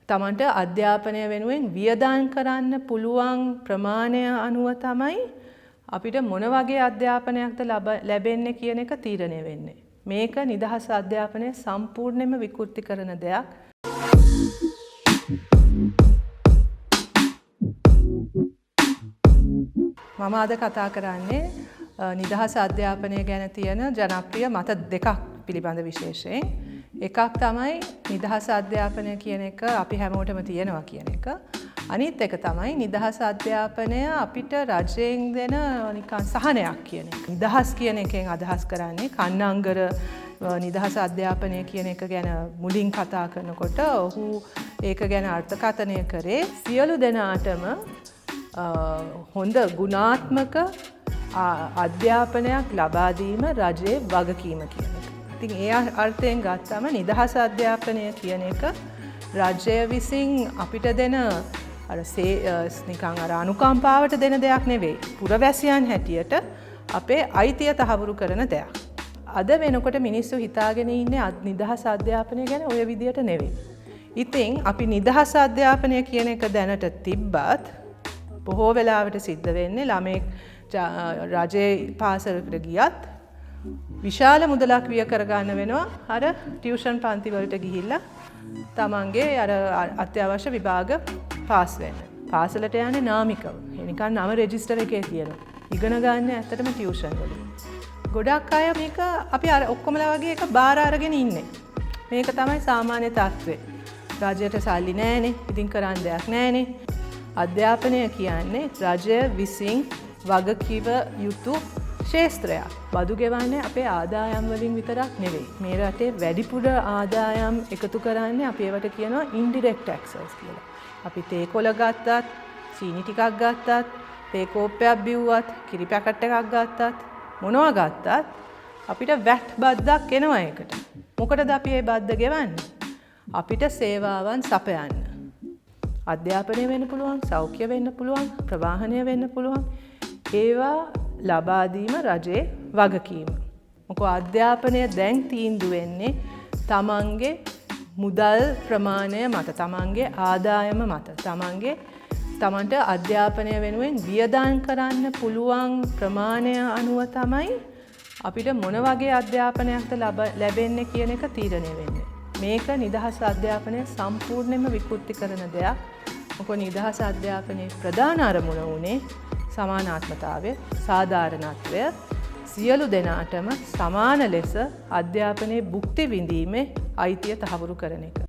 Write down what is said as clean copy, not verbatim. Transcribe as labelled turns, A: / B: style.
A: තමන්ට අධ්‍යාපනය වෙනුවෙන් වියදම් කරන්න පුළුවන් ප්‍රමාණය අනුව තමයි අපිට මොන වගේ අධ්‍යාපනයක්ද ලැබෙන්නේ කියන එක තීරණය වෙන්නේ. මේක නිදහස් අධ්‍යාපනය සම්පූර්ණයෙන්ම විකෘති කරන දෙයක්. මම අද කතා කරන්නේ නිදහස් අධ්‍යාපනය ගැන තියෙන ජනප්‍රිය මත දෙකක් පිළිබඳ විශේෂයෙන්. එකක් තමයි නිදහස් අධ්‍යාපනය කියන එක අපි හැමෝටම තියෙනවා කියන එක. අනිත් එක තමයි නිදහස් අධ්‍යාපනය අපිට රජයෙන් දෙන නිකන් සහනයක් කියන එක. නිදහස් කියන එකෙන් අදහස් කරන්නේ කන්නංගර නිදහස් අධ්‍යාපනය කියන එක ගැන මුලින් කතා කරනකොට ඔහු ඒක ගැන අර්ථකථනය කරේ සියලු දෙනාටම හොඳ ගුණාත්මක අධ්‍යාපනයක් ලබා දීම රජයේ වගකීම කියන එක. ඉතින් ඒ අර්ථයෙන් ගත්තම නිදහස් අධ්‍යාපනය කියන එක රජය විසින් අපිට දෙන නිකන් අනුකම්පාවට දෙන දෙයක් නෙවෙයි. පුරවැසියන් හැටියට අපේ අයිතිය තහවුරු කරන දෙයක්. අද වෙනකොට මිනිස්සු හිතාගෙන ඉන්නේ නිදහස් අධ්‍යාපනය ගැන ඔය විදියට නෙවෙයි. ඉතින් අපි නිදහස් අධ්‍යාපනය කියන එක දැනට තිබ්බත් බොහෝ වෙලාවට සිද්ධ වෙන්නේ ළමෙක් රජයේ පාසලකට ගියත් විශාල මුදලක් විය කරගන්න වෙනවා අර ටියුෂන් පන්ති වලට ගිහිල්ලා තමන්ගේ අර අත්‍යවශ්‍ය විභාග පාස් වෙන්න. පාසලට යන්නේ නාමිකව. ඒ නිකන් නම රෙජිස්ටර් එකේ තියෙනවා. ඉගෙන ගන්න ඇත්තටම ටියුෂන් වලින්. ගොඩක් අය මේක අපි අර ඔක්කොමලා වගේ එක බාර අරගෙන ඉන්නේ. මේක තමයි සාමාන්‍ය තත්ත්වය. රජයට සල්ලි නැහැනේ. ඉතින් කරන්න දෙයක් නැහැනේ. අධ්‍යාපනය කියන්නේ රජය විසින් වගකිව යුතු ශේස්ත්‍රයක්. බදු ගෙවන්නේ අපේ ආදායම් වලින් විතරක් නෙවෙයි. මේ රටේ වැඩිපුර ආදායම් එකතු කරන්නේ අපි ඒවට කියනවා ඉන්ඩිරෙක්ට් ටැක්සස් කියලා. අපි තේ කොළ ගත්තත්, සීනි ටිකක් ගත්තත්, තේ කෝප්පයක් බිව්වත්, කිරි පැකට් එකක් ගත්තත්, මොනවා ගත්තත් අපිට වැට් බද්දක් එනවා ඒකට. මොකටද අපි මේ බද්ද ගෙවන්නේ? අපිට සේවාවන් සපයන්න. අධ්‍යාපනය වෙන්න පුළුවන්, සෞඛ්‍ය වෙන්න පුළුවන්, ප්‍රවාහනය වෙන්න පුළුවන්. ඒවා ලබා දීම රජයේ වගකීම. මොකද අධ්‍යාපනය දැන් තීන්දුව වෙන්නේ තමන්ගේ මුදල් ප්‍රමාණය මත, තමන්ගේ ආදායම මත, තමන්ට අධ්‍යාපනය වෙනුවෙන් වියදම් කරන්න පුළුවන් ප්‍රමාණය අනුව තමයි අපිට මොන වගේ අධ්‍යාපනයක්ද ලැබෙන්නේ කියන එක තීරණය වෙන්නේ. මේක නිදහස් අධ්‍යාපනය සම්පූර්ණයෙන්ම විකෘති කරන දෙයක්. මොකද නිදහස් අධ්‍යාපනයේ ප්‍රධාන අරමුණ උනේ සමානාත්මතාවය, සාධාරණත්වය, සියලු දෙනාටම සමාන ලෙස අධ්‍යාපනයේ භුක්ති විඳීමේ අයිතිය තහවුරු කරන එක.